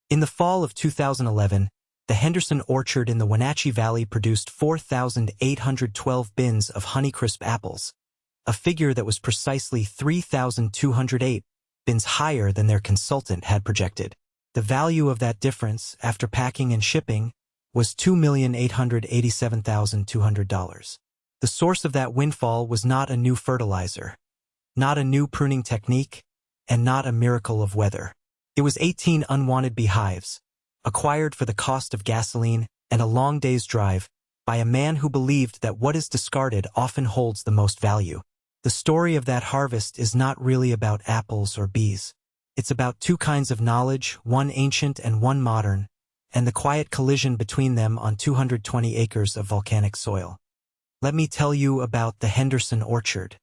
In the fall of 2011, the Henderson Orchard in the Wenatchee Valley produced 4,812 bins of Honeycrisp apples, a figure that was precisely 3,208 bins higher than their consultant had projected. The value of that difference, after packing and shipping, was $2,887,200. The source of that windfall was not a new fertilizer, not a new pruning technique, and not a miracle of weather. It was 18 unwanted beehives, acquired for the cost of gasoline and a long day's drive, by a man who believed that what is discarded often holds the most value. The story of that harvest is not really about apples or bees. It's about two kinds of knowledge, one ancient and one modern, and the quiet collision between them on 220 acres of volcanic soil. Let me tell you about the Henderson Orchard.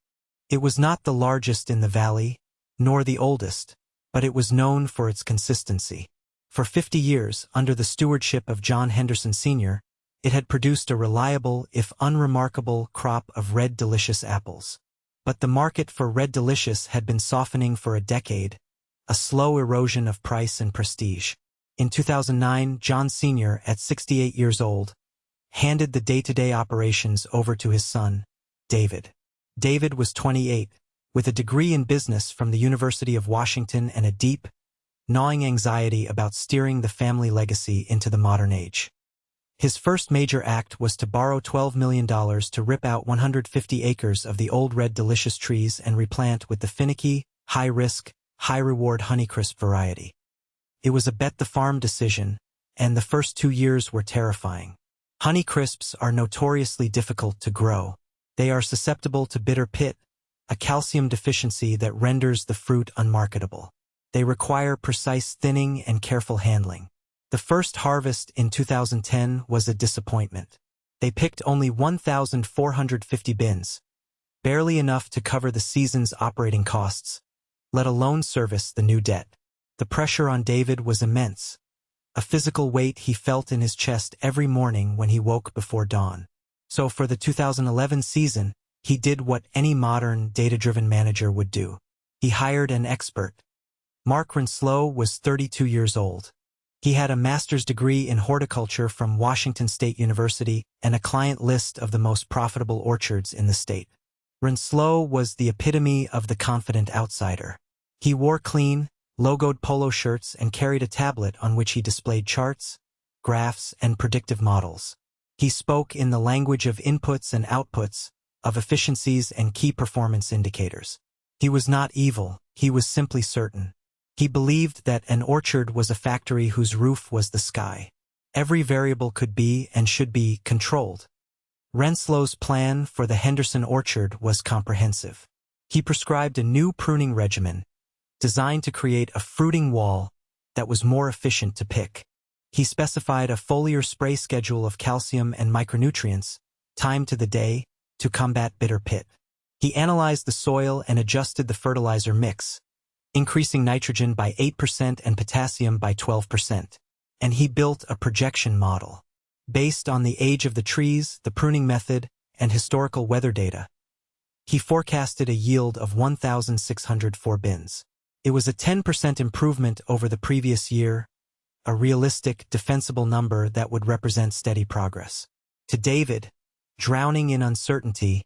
It was not the largest in the valley, nor the oldest, but it was known for its consistency. For 50 years, under the stewardship of John Henderson Sr., it had produced a reliable, if unremarkable, crop of red delicious apples. But the market for red delicious had been softening for a decade, a slow erosion of price and prestige. In 2009, John Sr., at 68 years old, handed the day-to-day operations over to his son, David. David was 28, with a degree in business from the University of Washington and a deep, gnawing anxiety about steering the family legacy into the modern age. His first major act was to borrow $12 million to rip out 150 acres of the old red delicious trees and replant with the finicky, high-risk, high-reward Honeycrisp variety. It was a bet-the-farm decision, and the first 2 years were terrifying. Honeycrisps are notoriously difficult to grow. They are susceptible to bitter pit, a calcium deficiency that renders the fruit unmarketable. They require precise thinning and careful handling. The first harvest in 2010 was a disappointment. They picked only 1,450 bins, barely enough to cover the season's operating costs, let alone service the new debt. The pressure on David was immense, a physical weight he felt in his chest every morning when he woke before dawn. So for the 2011 season, he did what any modern, data-driven manager would do. He hired an expert. Mark Renslow was 32 years old. He had a master's degree in horticulture from Washington State University and a client list of the most profitable orchards in the state. Renslow was the epitome of the confident outsider. He wore clean, logoed polo shirts and carried a tablet on which he displayed charts, graphs, and predictive models. He spoke in the language of inputs and outputs, of efficiencies and key performance indicators. He was not evil, he was simply certain. He believed that an orchard was a factory whose roof was the sky. Every variable could be and should be controlled. Renslow's plan for the Henderson Orchard was comprehensive. He prescribed a new pruning regimen, designed to create a fruiting wall that was more efficient to pick. He specified a foliar spray schedule of calcium and micronutrients, timed to the day, to combat bitter pit. He analyzed the soil and adjusted the fertilizer mix, increasing nitrogen by 8% and potassium by 12%. And he built a projection model. Based on the age of the trees, the pruning method, and historical weather data, he forecasted a yield of 1,604 bins. It was a 10% improvement over the previous year, a realistic, defensible number that would represent steady progress. To David, drowning in uncertainty,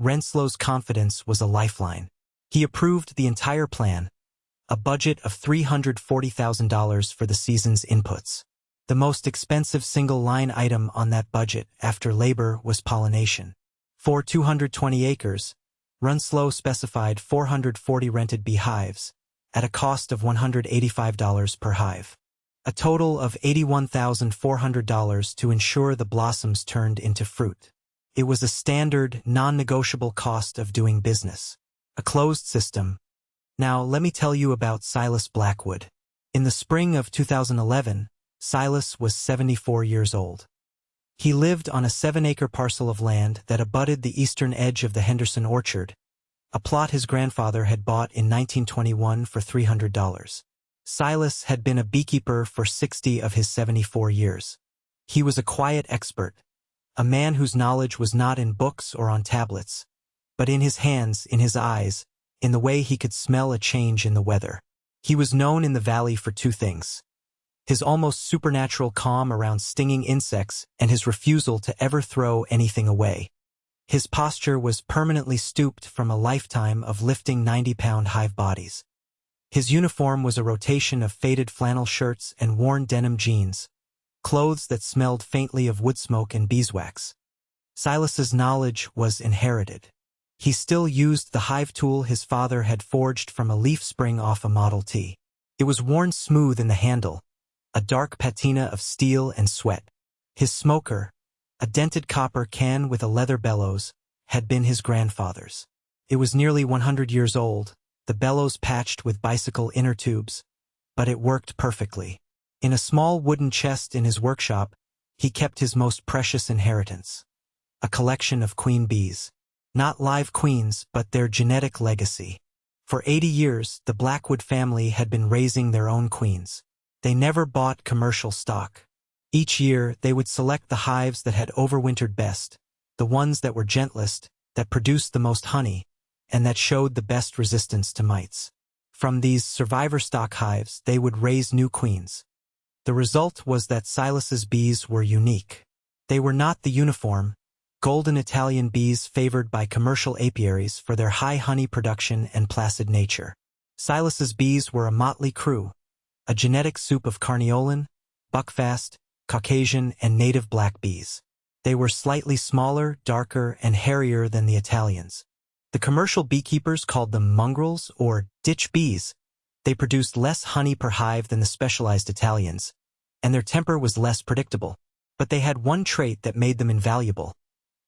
Renslow's confidence was a lifeline. He approved the entire plan, a budget of $340,000 for the season's inputs. The most expensive single-line item on that budget after labor was pollination. For 220 acres, Renslow specified 440 rented beehives, at a cost of $185 per hive. A total of $81,400 to ensure the blossoms turned into fruit. It was a standard, non-negotiable cost of doing business. A closed system. Now, let me tell you about Silas Blackwood. In the spring of 2011, Silas was 74 years old. He lived on a 7-acre parcel of land that abutted the eastern edge of the Henderson Orchard, a plot his grandfather had bought in 1921 for $300. Silas had been a beekeeper for 60 of his 74 years. He was a quiet expert, a man whose knowledge was not in books or on tablets, but in his hands, in his eyes, in the way he could smell a change in the weather. He was known in the valley for two things: his almost supernatural calm around stinging insects, and his refusal to ever throw anything away. His posture was permanently stooped from a lifetime of lifting 90-pound hive bodies. His uniform was a rotation of faded flannel shirts and worn denim jeans, clothes that smelled faintly of wood smoke and beeswax. Silas's knowledge was inherited. He still used the hive tool his father had forged from a leaf spring off a Model T. It was worn smooth in the handle, a dark patina of steel and sweat. His smoker, a dented copper can with a leather bellows, had been his grandfather's. It was nearly 100 years old, the bellows patched with bicycle inner tubes, but it worked perfectly. In a small wooden chest in his workshop, he kept his most precious inheritance, a collection of queen bees. Not live queens, but their genetic legacy. For 80 years, the Blackwood family had been raising their own queens. They never bought commercial stock. Each year, they would select the hives that had overwintered best, the ones that were gentlest, that produced the most honey, and that showed the best resistance to mites. From these survivor stock hives, they would raise new queens. The result was that Silas's bees were unique. They were not the uniform, golden Italian bees favored by commercial apiaries for their high honey production and placid nature. Silas's bees were a motley crew, a genetic soup of Carniolan, Buckfast, Caucasian, and native black bees. They were slightly smaller, darker, and hairier than the Italians. The commercial beekeepers called them mongrels or ditch bees. They produced less honey per hive than the specialized Italians, and their temper was less predictable. But they had one trait that made them invaluable,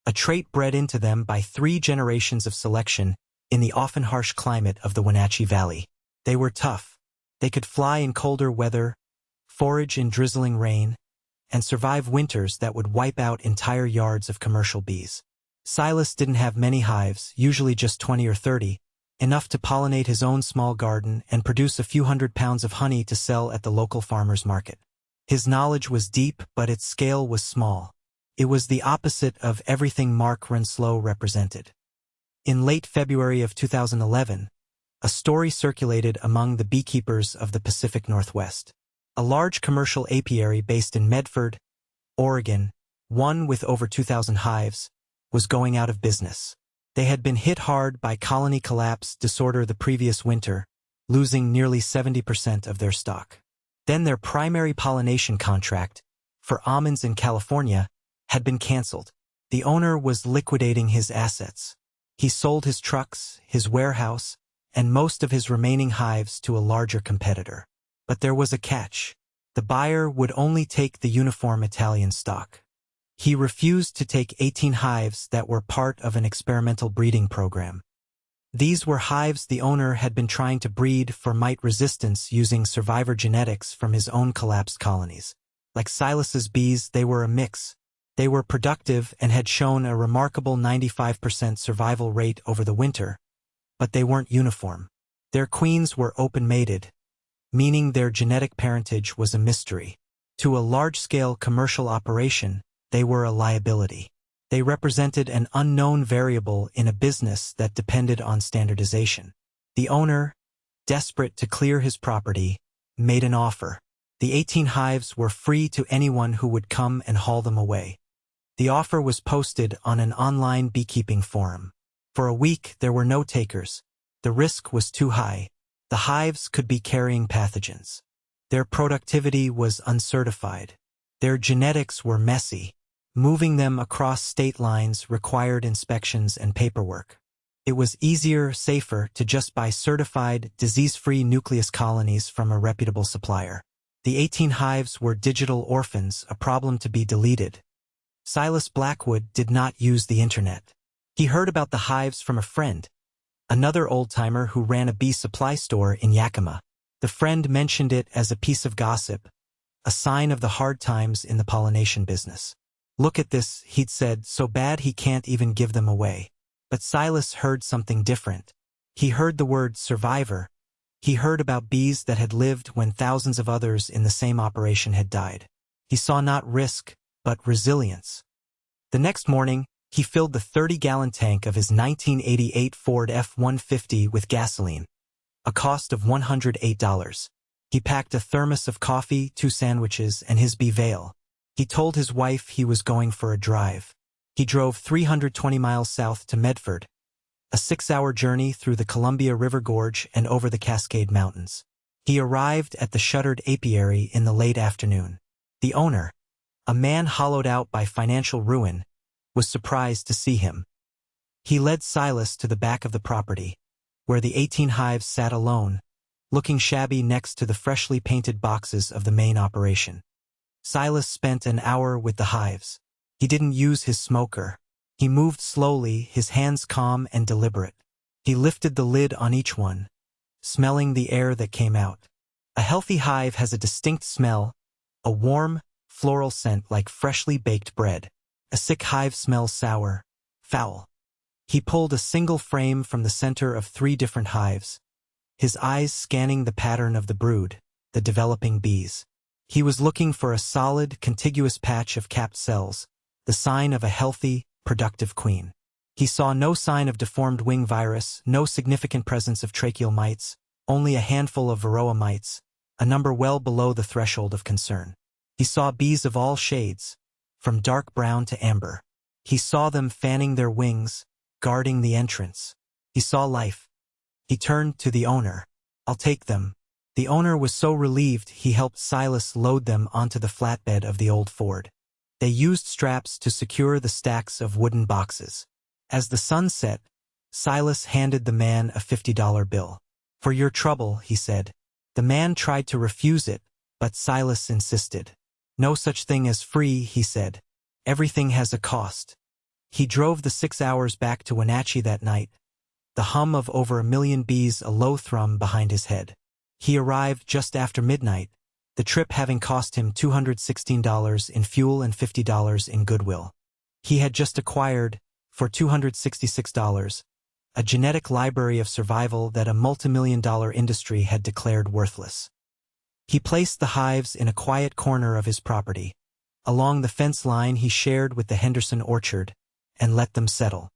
a trait bred into them by 3 generations of selection in the often harsh climate of the Wenatchee Valley. They were tough. They could fly in colder weather, forage in drizzling rain, and survive winters that would wipe out entire yards of commercial bees. Silas didn't have many hives, usually just 20 or 30, enough to pollinate his own small garden and produce a few hundred pounds of honey to sell at the local farmer's market. His knowledge was deep, but its scale was small. It was the opposite of everything Mark Renslow represented. In late February of 2011, a story circulated among the beekeepers of the Pacific Northwest. A large commercial apiary based in Medford, Oregon, one with over 2,000 hives, was going out of business. They had been hit hard by colony collapse disorder the previous winter, losing nearly 70% of their stock. Then their primary pollination contract, for almonds in California, had been canceled. The owner was liquidating his assets. He sold his trucks, his warehouse, and most of his remaining hives to a larger competitor. But there was a catch. The buyer would only take the uniform Italian stock. He refused to take 18 hives that were part of an experimental breeding program. These were hives the owner had been trying to breed for mite resistance using survivor genetics from his own collapsed colonies. Like Silas's bees, they were a mix. They were productive and had shown a remarkable 95% survival rate over the winter, but they weren't uniform. Their queens were open-mated, meaning their genetic parentage was a mystery. To a large-scale commercial operation, they were a liability. They represented an unknown variable in a business that depended on standardization. The owner, desperate to clear his property, made an offer. The 18 hives were free to anyone who would come and haul them away. The offer was posted on an online beekeeping forum. For a week, there were no takers. The risk was too high. The hives could be carrying pathogens. Their productivity was uncertified. Their genetics were messy. Moving them across state lines required inspections and paperwork. It was easier, safer to just buy certified, disease-free nucleus colonies from a reputable supplier. The 18 hives were digital orphans, a problem to be deleted. Silas Blackwood did not use the internet. He heard about the hives from a friend, another old-timer who ran a bee supply store in Yakima. The friend mentioned it as a piece of gossip, a sign of the hard times in the pollination business. "Look at this," he'd said, "so bad he can't even give them away." But Silas heard something different. He heard the word survivor. He heard about bees that had lived when thousands of others in the same operation had died. He saw not risk, but resilience. The next morning, he filled the 30-gallon tank of his 1988 Ford F-150 with gasoline, a cost of $108. He packed a thermos of coffee, 2 sandwiches, and his bee veil. He told his wife he was going for a drive. He drove 320 miles south to Medford, a 6-hour journey through the Columbia River Gorge and over the Cascade Mountains. He arrived at the shuttered apiary in the late afternoon. The owner, a man hollowed out by financial ruin, was surprised to see him. He led Silas to the back of the property, where the 18 hives sat alone, looking shabby next to the freshly painted boxes of the main operation. Silas spent an hour with the hives. He didn't use his smoker. He moved slowly, his hands calm and deliberate. He lifted the lid on each one, smelling the air that came out. A healthy hive has a distinct smell, a warm, floral scent like freshly baked bread. A sick hive smells sour, foul. He pulled a single frame from the center of 3 different hives, his eyes scanning the pattern of the brood, the developing bees. He was looking for a solid, contiguous patch of capped cells, the sign of a healthy, productive queen. He saw no sign of deformed wing virus, no significant presence of tracheal mites, only a handful of varroa mites, a number well below the threshold of concern. He saw bees of all shades, from dark brown to amber. He saw them fanning their wings, guarding the entrance. He saw life. He turned to the owner. "I'll take them." The owner was so relieved he helped Silas load them onto the flatbed of the old Ford. They used straps to secure the stacks of wooden boxes. As the sun set, Silas handed the man a $50 bill. "For your trouble," he said. The man tried to refuse it, but Silas insisted. "No such thing as free," he said. "Everything has a cost." He drove the 6 hours back to Wenatchee that night, the hum of over 1 million bees a low thrum behind his head. He arrived just after midnight, the trip having cost him $216 in fuel and $50 in goodwill. He had just acquired, for $266, a genetic library of survival that a multimillion-dollar industry had declared worthless. He placed the hives in a quiet corner of his property, along the fence line he shared with the Henderson Orchard, and let them settle.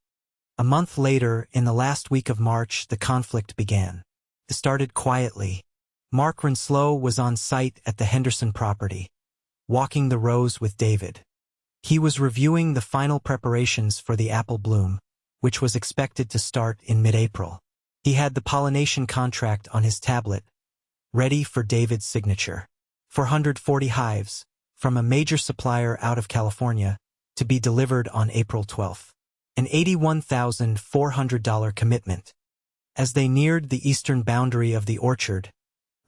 A month later, in the last week of March, the conflict began. It started quietly. Mark Renslow was on site at the Henderson property, walking the rows with David. He was reviewing the final preparations for the apple bloom, which was expected to start in mid-April. He had the pollination contract on his tablet, ready for David's signature. 440 hives, from a major supplier out of California, to be delivered on April 12th. An $81,400 commitment. As they neared the eastern boundary of the orchard,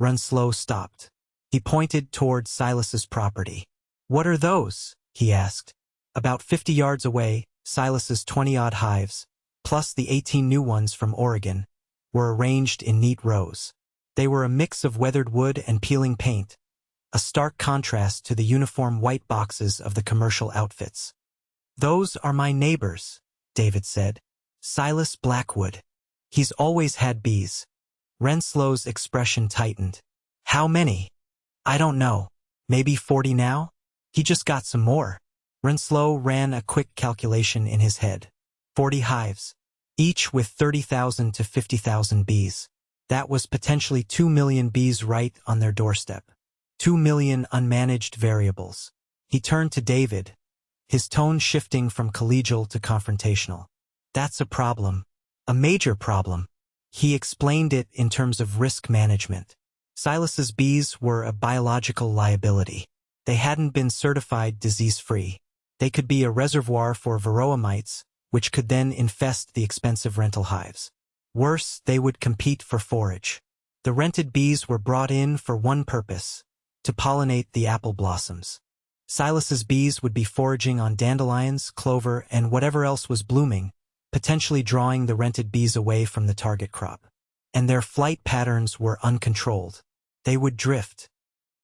Renslow stopped. He pointed toward Silas's property. "What are those?" he asked. About 50 yards away, Silas's 20-odd hives, plus the 18 new ones from Oregon, were arranged in neat rows. They were a mix of weathered wood and peeling paint, a stark contrast to the uniform white boxes of the commercial outfits. "Those are my neighbors," David said. "Silas Blackwood. He's always had bees." Renslow's expression tightened. "How many?" "I don't know. Maybe 40 now? He just got some more." Renslow ran a quick calculation in his head. 40 hives, each with 30,000 to 50,000 bees. That was potentially 2 million bees right on their doorstep. 2 million unmanaged variables. He turned to David, his tone shifting from collegial to confrontational. "That's a problem. A major problem." He explained it in terms of risk management. Silas's bees were a biological liability. They hadn't been certified disease-free. They could be a reservoir for varroa mites, which could then infest the expensive rental hives. Worse, they would compete for forage. The rented bees were brought in for one purpose: to pollinate the apple blossoms. Silas's bees would be foraging on dandelions, clover, and whatever else was blooming, potentially drawing the rented bees away from the target crop. And their flight patterns were uncontrolled. They would drift.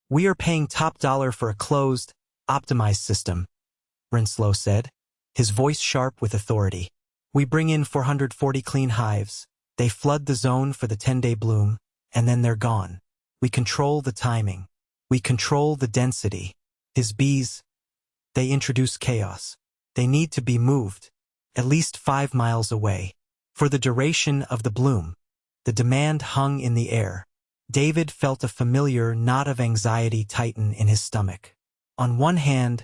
"We are paying top dollar for a closed, optimized system," Renslow said, his voice sharp with authority. "We bring in 440 clean hives. They flood the zone for the 10-day bloom, and then they're gone. We control the timing. We control the density. His bees, they introduce chaos. They need to be moved, at least 5 miles away. For the duration of the bloom, the demand hung in the air. David felt a familiar knot of anxiety tighten in his stomach. On one hand,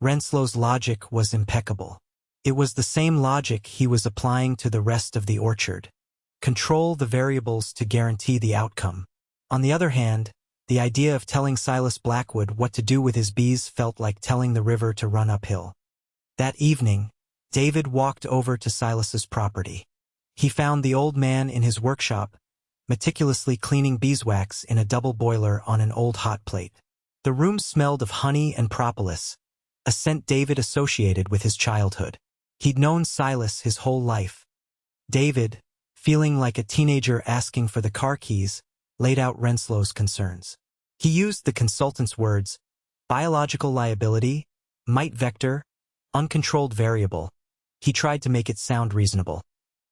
Renslow's logic was impeccable. It was the same logic he was applying to the rest of the orchard. Control the variables to guarantee the outcome. On the other hand, the idea of telling Silas Blackwood what to do with his bees felt like telling the river to run uphill. That evening, David walked over to Silas's property. He found the old man in his workshop, meticulously cleaning beeswax in a double boiler on an old hot plate. The room smelled of honey and propolis, a scent David associated with his childhood. He'd known Silas his whole life. David, feeling like a teenager asking for the car keys, laid out Renslow's concerns. He used the consultant's words: biological liability, mite vector, uncontrolled variable. He tried to make it sound reasonable.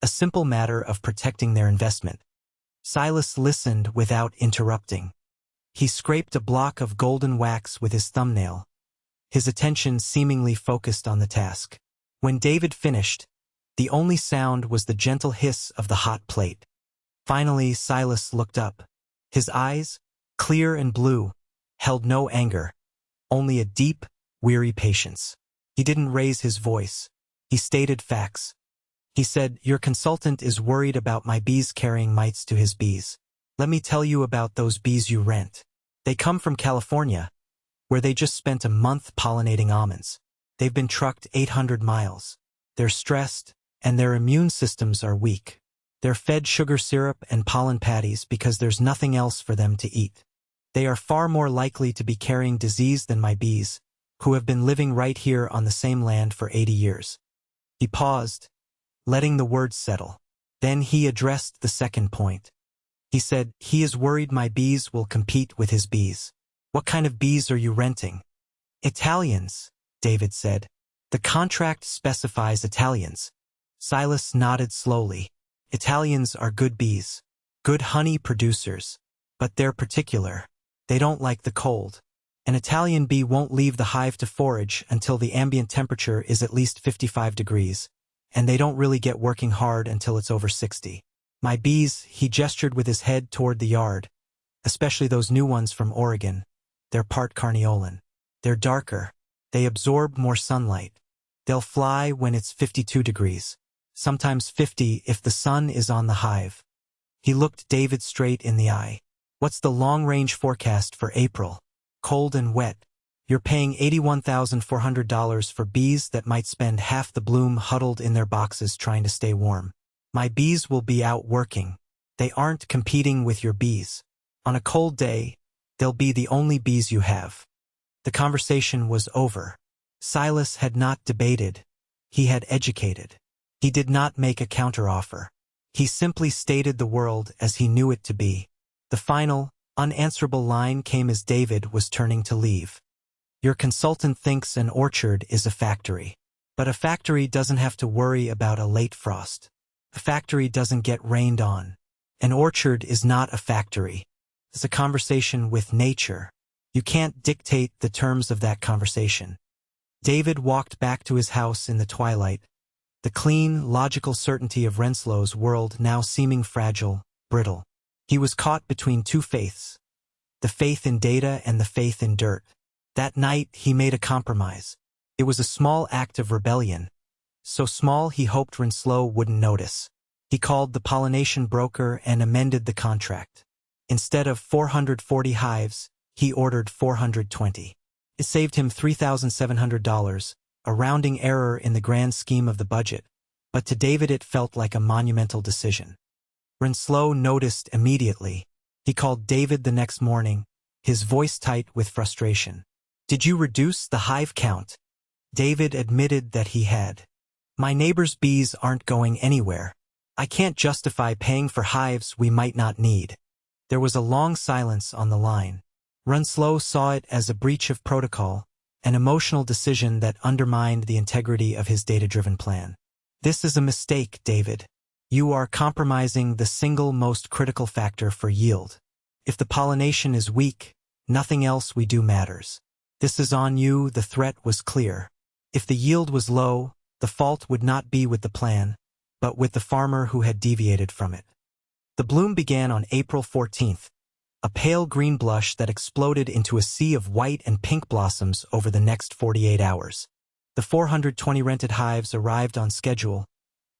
A simple matter of protecting their investment. Silas listened without interrupting. He scraped a block of golden wax with his thumbnail, his attention seemingly focused on the task. When David finished, the only sound was the gentle hiss of the hot plate. Finally, Silas looked up. His eyes, clear and blue, held no anger, only a deep, weary patience. He didn't raise his voice. He stated facts. He said, "Your consultant is worried about my bees carrying mites to his bees. Let me tell you about those bees you rent. They come from California, where they just spent a month pollinating almonds. They've been trucked 800 miles. They're stressed, and their immune systems are weak. They're fed sugar syrup and pollen patties because there's nothing else for them to eat. They are far more likely to be carrying disease than my bees, who have been living right here on the same land for 80 years. He paused, letting the words settle. Then he addressed the second point. He said, "He is worried my bees will compete with his bees." "What kind of bees are you renting?" "Italians," David said. "The contract specifies Italians." Silas nodded slowly. "Italians are good bees, good honey producers, but they're particular. They don't like the cold. An Italian bee won't leave the hive to forage until the ambient temperature is at least 55 degrees, and they don't really get working hard until it's over 60. My bees," he gestured with his head toward the yard, "especially those new ones from Oregon, they're part carniolan. They're darker. They absorb more sunlight. They'll fly when it's 52 degrees, sometimes 50 if the sun is on the hive." He looked David straight in the eye. "What's the long-range forecast for April? Cold and wet. You're paying $81,400 for bees that might spend half the bloom huddled in their boxes trying to stay warm. My bees will be out working. They aren't competing with your bees. On a cold day, they'll be the only bees you have." The conversation was over. Silas had not debated. He had educated. He did not make a counteroffer. He simply stated the world as he knew it to be. The final, unanswerable line came as David was turning to leave. "Your consultant thinks an orchard is a factory. But a factory doesn't have to worry about a late frost. A factory doesn't get rained on. An orchard is not a factory. It's a conversation with nature. You can't dictate the terms of that conversation." David walked back to his house in the twilight, the clean, logical certainty of Renslow's world now seeming fragile, brittle. He was caught between two faiths, the faith in data and the faith in dirt. That night, he made a compromise. It was a small act of rebellion, so small he hoped Renslow wouldn't notice. He called the pollination broker and amended the contract. Instead of 440 hives, he ordered 420. It saved him $3,700, a rounding error in the grand scheme of the budget, but to David it felt like a monumental decision. Renslow noticed immediately. He called David the next morning, his voice tight with frustration. "Did you reduce the hive count?" David admitted that he had. "My neighbor's bees aren't going anywhere. I can't justify paying for hives we might not need." There was a long silence on the line. Renslow saw it as a breach of protocol, an emotional decision that undermined the integrity of his data-driven plan. "This is a mistake, David. You are compromising the single most critical factor for yield. If the pollination is weak, nothing else we do matters. This is on you." The threat was clear. If the yield was low, the fault would not be with the plan, but with the farmer who had deviated from it. The bloom began on April 14th, a pale green blush that exploded into a sea of white and pink blossoms over the next 48 hours. The 420 rented hives arrived on schedule,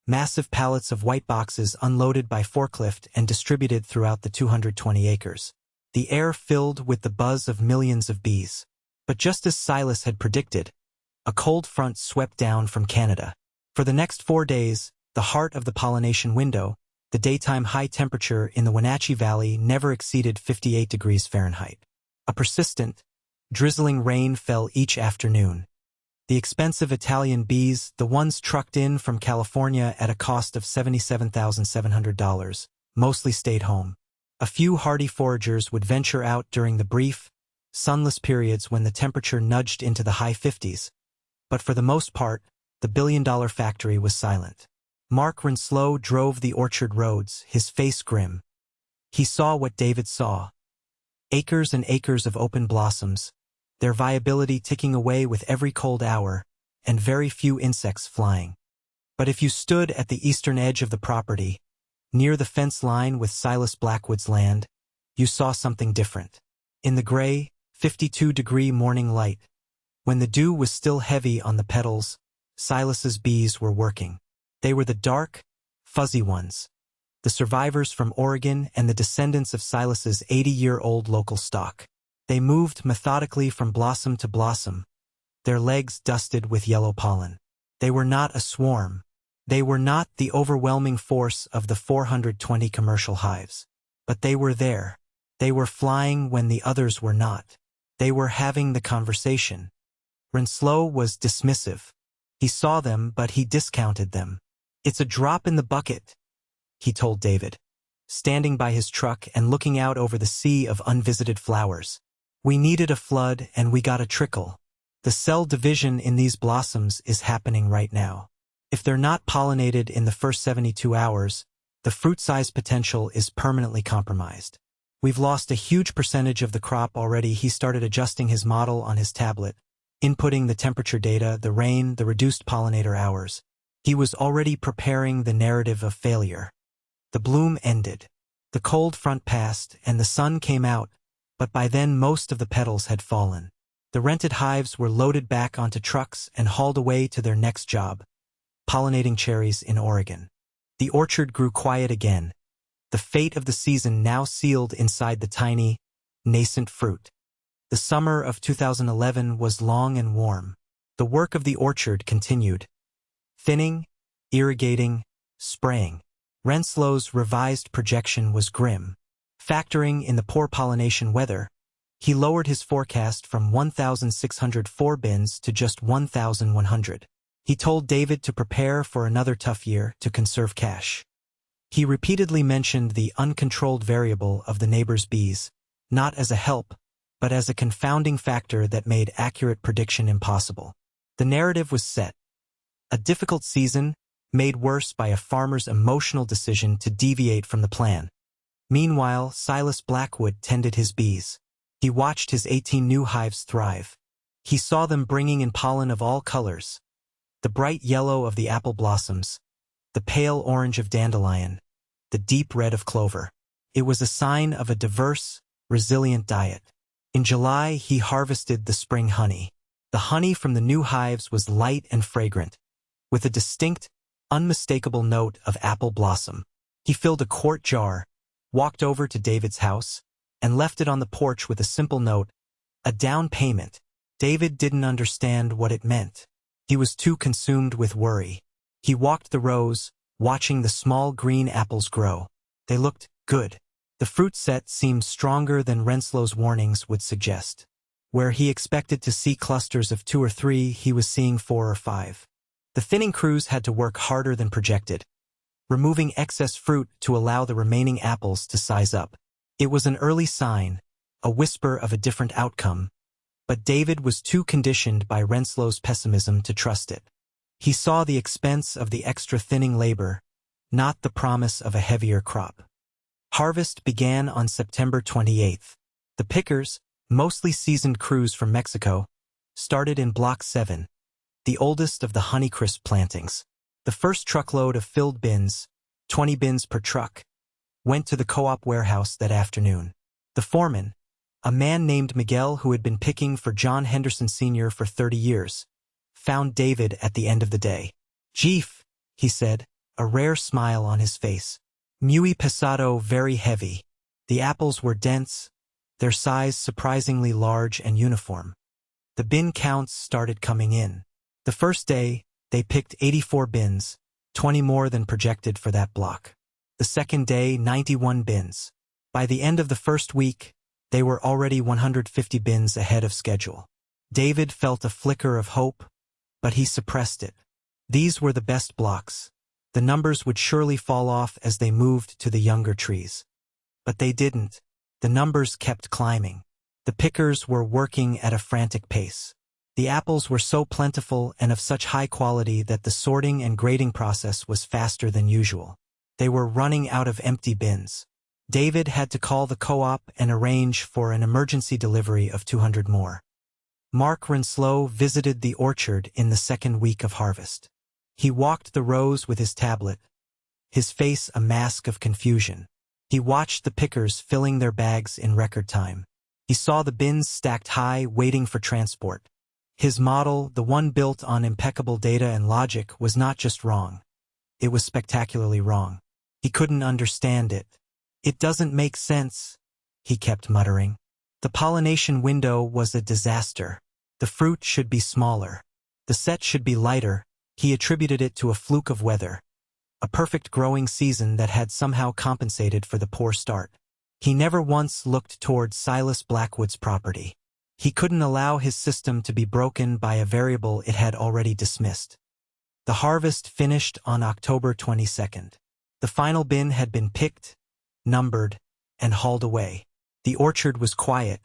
massive pallets of white boxes unloaded by forklift and distributed throughout the 220 acres. The air filled with the buzz of millions of bees. But just as Silas had predicted, a cold front swept down from Canada. For the next 4 days, the heart of the pollination window, the daytime high temperature in the Wenatchee Valley never exceeded 58 degrees Fahrenheit. A persistent, drizzling rain fell each afternoon. The expensive Italian bees, the ones trucked in from California at a cost of $77,700, mostly stayed home. A few hardy foragers would venture out during the brief, sunless periods when the temperature nudged into the high 50s, but for the most part, the billion-dollar factory was silent. Mark Renslow drove the orchard roads, his face grim. He saw what David saw. Acres and acres of open blossoms, their viability ticking away with every cold hour, and very few insects flying. But if you stood at the eastern edge of the property, near the fence line with Silas Blackwood's land, you saw something different. In the gray, 52-degree morning light, when the dew was still heavy on the petals, Silas's bees were working. They were the dark, fuzzy ones, the survivors from Oregon and the descendants of Silas's 80-year-old local stock. They moved methodically from blossom to blossom, their legs dusted with yellow pollen. They were not a swarm. They were not the overwhelming force of the 420 commercial hives. But they were there. They were flying when the others were not. They were having the conversation. Renslow was dismissive. He saw them, but he discounted them. "It's a drop in the bucket," he told David, standing by his truck and looking out over the sea of unvisited flowers. "We needed a flood and we got a trickle. The cell division in these blossoms is happening right now. If they're not pollinated in the first 72 hours, the fruit size potential is permanently compromised. We've lost a huge percentage of the crop already." He started adjusting his model on his tablet, inputting the temperature data, the rain, the reduced pollinator hours. He was already preparing the narrative of failure. The bloom ended. The cold front passed and the sun came out, but by then most of the petals had fallen. The rented hives were loaded back onto trucks and hauled away to their next job, pollinating cherries in Oregon. The orchard grew quiet again, the fate of the season now sealed inside the tiny, nascent fruit. The summer of 2011 was long and warm. The work of the orchard continued. Thinning, irrigating, spraying. Renslow's revised projection was grim. Factoring in the poor pollination weather, he lowered his forecast from 1,604 bins to just 1,100. He told David to prepare for another tough year to conserve cash. He repeatedly mentioned the uncontrolled variable of the neighbor's bees, not as a help, but as a confounding factor that made accurate prediction impossible. The narrative was set. A difficult season, made worse by a farmer's emotional decision to deviate from the plan. Meanwhile, Silas Blackwood tended his bees. He watched his 18 new hives thrive. He saw them bringing in pollen of all colors. The bright yellow of the apple blossoms, the pale orange of dandelion, the deep red of clover. It was a sign of a diverse, resilient diet. In July, he harvested the spring honey. The honey from the new hives was light and fragrant, with a distinct, unmistakable note of apple blossom. He filled a quart jar, walked over to David's house, and left it on the porch with a simple note, a down payment. David didn't understand what it meant. He was too consumed with worry. He walked the rows, watching the small green apples grow. They looked good. The fruit set seemed stronger than Renslow's warnings would suggest. Where he expected to see clusters of 2 or 3, he was seeing 4 or 5. The thinning crews had to work harder than projected, removing excess fruit to allow the remaining apples to size up. It was an early sign, a whisper of a different outcome, but David was too conditioned by Renslow's pessimism to trust it. He saw the expense of the extra thinning labor, not the promise of a heavier crop. Harvest began on September 28th. The pickers, mostly seasoned crews from Mexico, started in Block 7, the oldest of the Honeycrisp plantings. The first truckload of filled bins, 20 bins per truck, went to the co-op warehouse that afternoon. The foreman, a man named Miguel who had been picking for John Henderson Sr. for 30 years, found David at the end of the day. "Chief," he said, a rare smile on his face. "Muy pesado, very heavy." The apples were dense, their size surprisingly large and uniform. The bin counts started coming in. The first day, they picked 84 bins, 20 more than projected for that block. The second day, 91 bins. By the end of the first week, they were already 150 bins ahead of schedule. David felt a flicker of hope, but he suppressed it. These were the best blocks. The numbers would surely fall off as they moved to the younger trees. But they didn't. The numbers kept climbing. The pickers were working at a frantic pace. The apples were so plentiful and of such high quality that the sorting and grading process was faster than usual. They were running out of empty bins. David had to call the co-op and arrange for an emergency delivery of 200 more. Mark Renslow visited the orchard in the second week of harvest. He walked the rows with his tablet, his face a mask of confusion. He watched the pickers filling their bags in record time. He saw the bins stacked high, waiting for transport. His model, the one built on impeccable data and logic, was not just wrong. It was spectacularly wrong. He couldn't understand it. "It doesn't make sense," he kept muttering. The pollination window was a disaster. The fruit should be smaller. The set should be lighter. He attributed it to a fluke of weather, a perfect growing season that had somehow compensated for the poor start. He never once looked toward Silas Blackwood's property. He couldn't allow his system to be broken by a variable it had already dismissed. The harvest finished on October 22nd. The final bin had been picked, numbered, and hauled away. The orchard was quiet,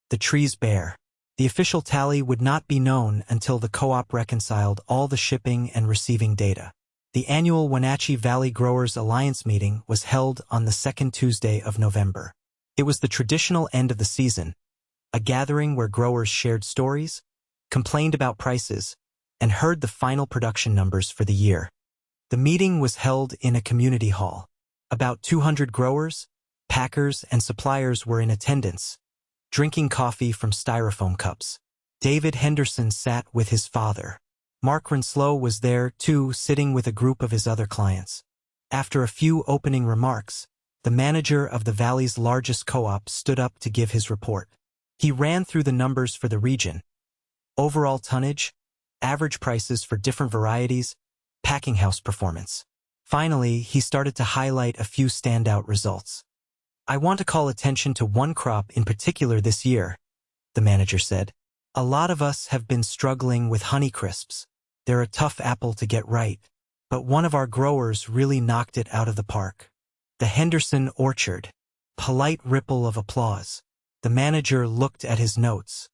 the trees bare. The official tally would not be known until the co-op reconciled all the shipping and receiving data. The annual Wenatchee Valley Growers Alliance meeting was held on the second Tuesday of November. It was the traditional end of the season, a gathering where growers shared stories, complained about prices, and heard the final production numbers for the year. The meeting was held in a community hall. About 200 growers, packers, and suppliers were in attendance, drinking coffee from styrofoam cups. David Henderson sat with his father. Mark Renslow was there, too, sitting with a group of his other clients. After a few opening remarks, the manager of the valley's largest co-op stood up to give his report. He ran through the numbers for the region: overall tonnage, average prices for different varieties, packing house performance. Finally, he started to highlight a few standout results. "I want to call attention to one crop in particular this year," the manager said. "A lot of us have been struggling with Honeycrisps. They're a tough apple to get right, but one of our growers really knocked it out of the park. The Henderson Orchard." Polite ripple of applause. The manager looked at his notes.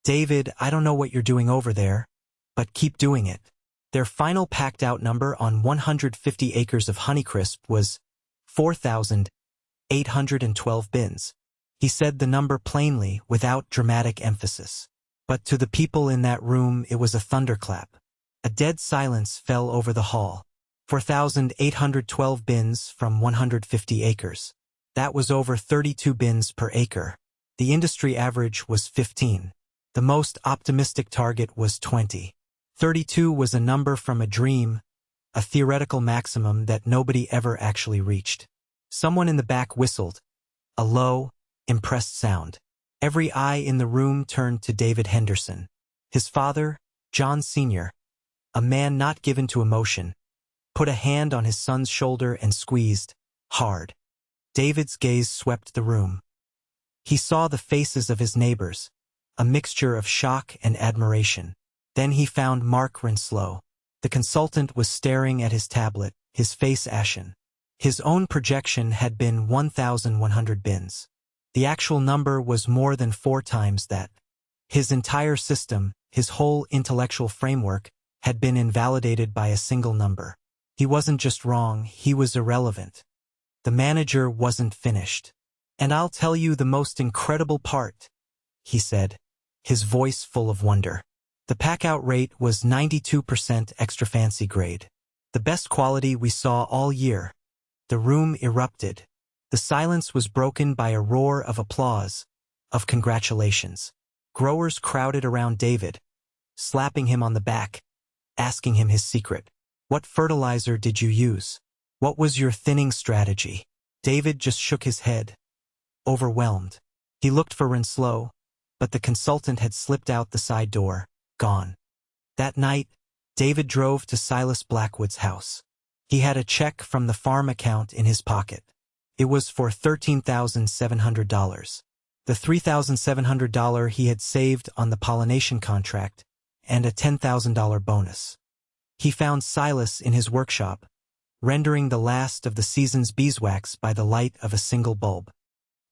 "David, I don't know what you're doing over there, but keep doing it." Their final packed-out number on 150 acres of Honeycrisp was 4,812 bins. He said the number plainly, without dramatic emphasis. But to the people in that room it was a thunderclap. A dead silence fell over the hall. 4,812 bins from 150 acres. That was over 32 bins per acre. The industry average was 15. The most optimistic target was 20. 32 was a number from a dream, a theoretical maximum that nobody ever actually reached. Someone in the back whistled, a low, impressed sound. Every eye in the room turned to David Henderson. His father, John Sr., a man not given to emotion, put a hand on his son's shoulder and squeezed, hard. David's gaze swept the room. He saw the faces of his neighbors, a mixture of shock and admiration. Then he found Mark Renslow. The consultant was staring at his tablet, his face ashen. His own projection had been 1,100 bins. The actual number was more than 4 times that. His entire system, his whole intellectual framework, had been invalidated by a single number. He wasn't just wrong, he was irrelevant. The manager wasn't finished. "And I'll tell you the most incredible part," he said, his voice full of wonder. "The pack-out rate was 92% extra fancy grade. The best quality we saw all year." The room erupted. The silence was broken by a roar of applause, of congratulations. Growers crowded around David, slapping him on the back, asking him his secret. What fertilizer did you use? What was your thinning strategy? David just shook his head, overwhelmed. He looked for Rinslow, but the consultant had slipped out the side door, gone. That night, David drove to Silas Blackwood's house. He had a check from the farm account in his pocket. It was for $13,700. The $3,700 he had saved on the pollination contract, and a $10,000 bonus. He found Silas in his workshop, rendering the last of the season's beeswax by the light of a single bulb.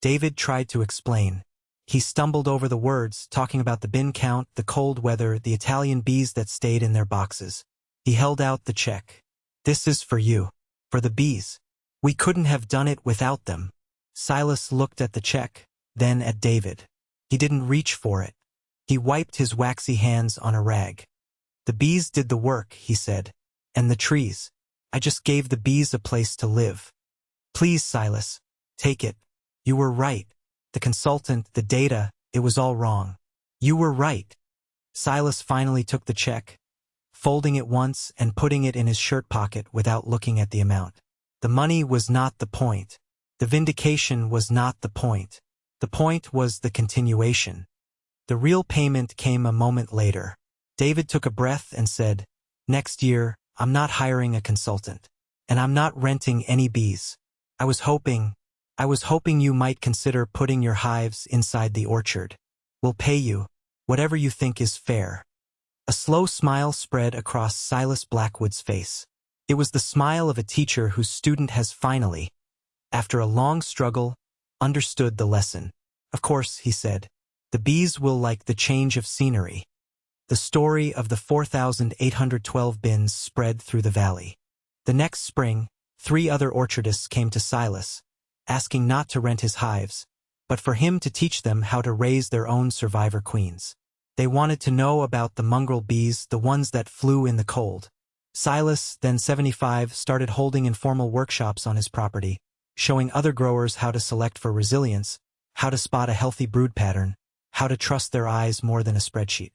David tried to explain. He stumbled over the words, talking about the bin count, the cold weather, the Italian bees that stayed in their boxes. He held out the check. This is for you. For the bees. We couldn't have done it without them. Silas looked at the check, then at David. He didn't reach for it. He wiped his waxy hands on a rag. The bees did the work, he said. And the trees. I just gave the bees a place to live. Please, Silas, take it. You were right. The consultant, the data, it was all wrong. You were right. Silas finally took the check, folding it once and putting it in his shirt pocket without looking at the amount. The money was not the point. The vindication was not the point. The point was the continuation. The real payment came a moment later. David took a breath and said, "Next year, I'm not hiring a consultant. And I'm not renting any bees. I was hoping you might consider putting your hives inside the orchard. We'll pay you, whatever you think is fair." A slow smile spread across Silas Blackwood's face. It was the smile of a teacher whose student has finally, after a long struggle, understood the lesson. "Of course," he said, "the bees will like the change of scenery." The story of the 4,812 bins spread through the valley. The next spring, 3 other orchardists came to Silas, asking not to rent his hives, but for him to teach them how to raise their own survivor queens. They wanted to know about the mongrel bees, the ones that flew in the cold. Silas, then 75, started holding informal workshops on his property, showing other growers how to select for resilience, how to spot a healthy brood pattern, how to trust their eyes more than a spreadsheet.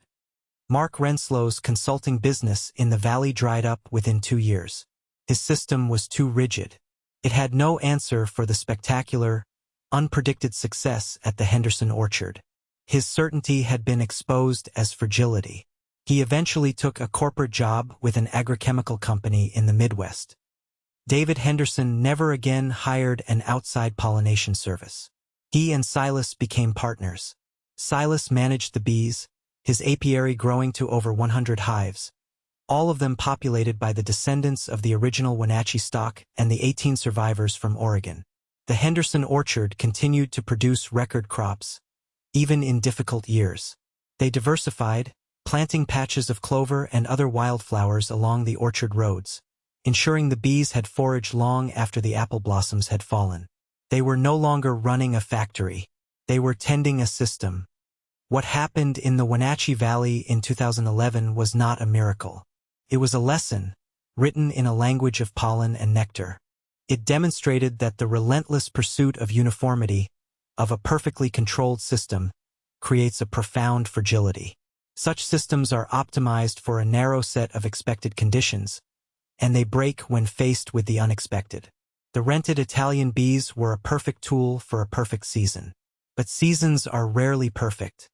Mark Renslow's consulting business in the valley dried up within 2 years. His system was too rigid. It had no answer for the spectacular, unpredicted success at the Henderson Orchard. His certainty had been exposed as fragility. He eventually took a corporate job with an agrochemical company in the Midwest. David Henderson never again hired an outside pollination service. He and Silas became partners. Silas managed the bees, his apiary growing to over 100 hives, all of them populated by the descendants of the original Wenatchee stock and the 18 survivors from Oregon. The Henderson Orchard continued to produce record crops, even in difficult years. They diversified, planting patches of clover and other wildflowers along the orchard roads, ensuring the bees had forage long after the apple blossoms had fallen. They were no longer running a factory. They were tending a system. What happened in the Wenatchee Valley in 2011 was not a miracle. It was a lesson, written in a language of pollen and nectar. It demonstrated that the relentless pursuit of uniformity, of a perfectly controlled system, creates a profound fragility. Such systems are optimized for a narrow set of expected conditions, and they break when faced with the unexpected. The rented Italian bees were a perfect tool for a perfect season. But seasons are rarely perfect.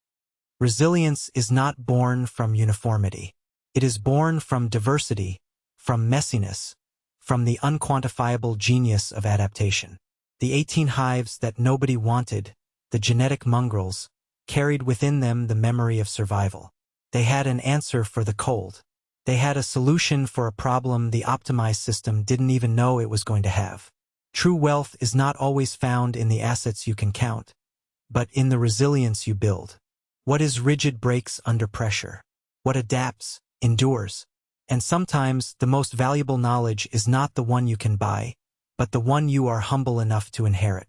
Resilience is not born from uniformity. It is born from diversity, from messiness, from the unquantifiable genius of adaptation. The 18 hives that nobody wanted, the genetic mongrels, carried within them the memory of survival. They had an answer for the cold. They had a solution for a problem the optimized system didn't even know it was going to have. True wealth is not always found in the assets you can count, but in the resilience you build. What is rigid breaks under pressure. What adapts, endures. And sometimes the most valuable knowledge is not the one you can buy, but the one you are humble enough to inherit.